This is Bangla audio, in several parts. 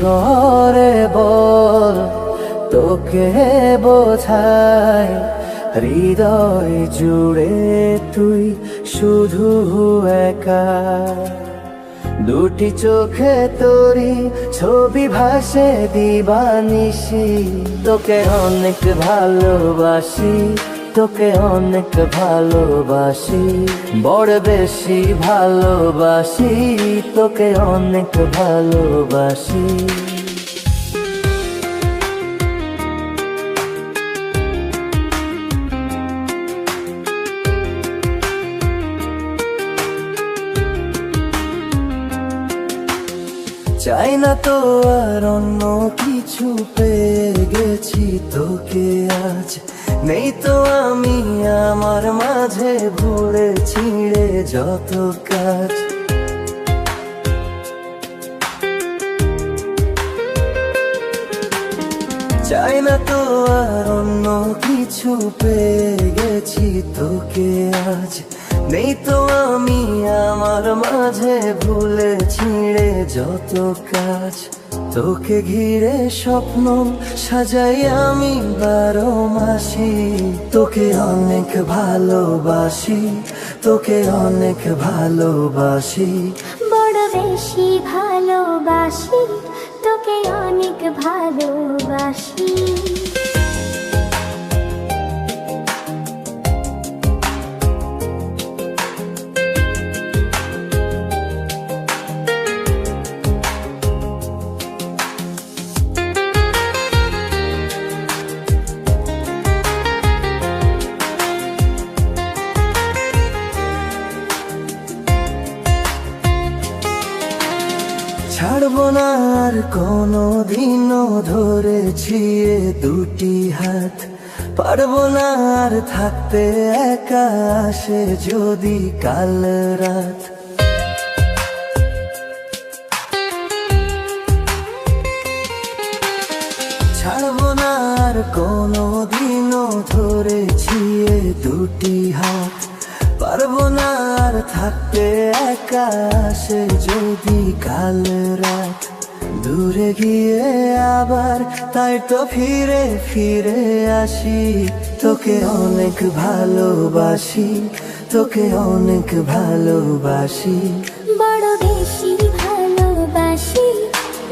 করে বল তোকে বোঝাই, হৃদয় জুড়ে তুই শুধু একা। দুটি চোখে তোরি ছবি ভাসে দিবানিশি, তোকে অনেক ভালোবাসি, তোকে অনেক ভালোবাসি, বড় বেশি ভালোবাসি, তোকে অনেক ভালোবাসি। চাই না তো আর অন্য কিছু, পেয়ে গেছি তোকে আজ। নেই তো আমি আমার মাঝে ভুলে ছিঁড়ে যত কাজ। চাই না তো আর অন্য কিছু, পেয়ে গেছি তোকে আজ। নেই তো আমি আমার মাঝে ভুলে ছিঁড়ে যত কাজ। তোকে ঘিরে স্বপ্ন সাজাই আমি 12 মাসি, তোকে অনেক ভালোবাসি, তোকে অনেক ভালোবাসি, বড় বেশি ভালোবাসি, তোকে অনেক ভালোবাসি। ছাড়বো না আর কোনো দিনও ধরেছি এ দুটি হাত। পারবো না আর থাকতে একা, আসে যদি কাল রাত। ছাড়বো না আর কোনো দিনও ধরেছি এ দুটি হাত। পারবো না আর থাকতে একা, আসে যদি কাল রাত। দূরে গিয়ে আবার তাই তো ফিরে ফিরে আসি, তোকে অনেক ভালোবাসি, তোকে অনেক ভালোবাসি, বড় বেশি ভালোবাসি,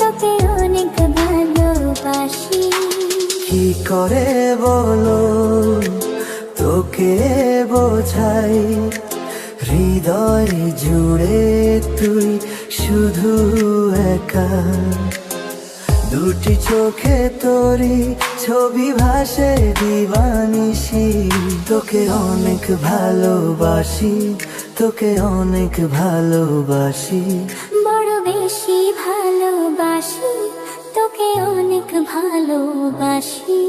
তোকে অনেক ভালোবাসি। কি করে বলো তোকে বোঝাই, হৃদয় জুড়ে তুই শুধু একা। দুটি চোখে তোরি ছবি ভাসে দিবানিশি, তোকে অনেক ভালোবাসি, তোকে অনেক ভালোবাসি, বড় বেশি ভালোবাসি, তোকে অনেক ভালোবাসি।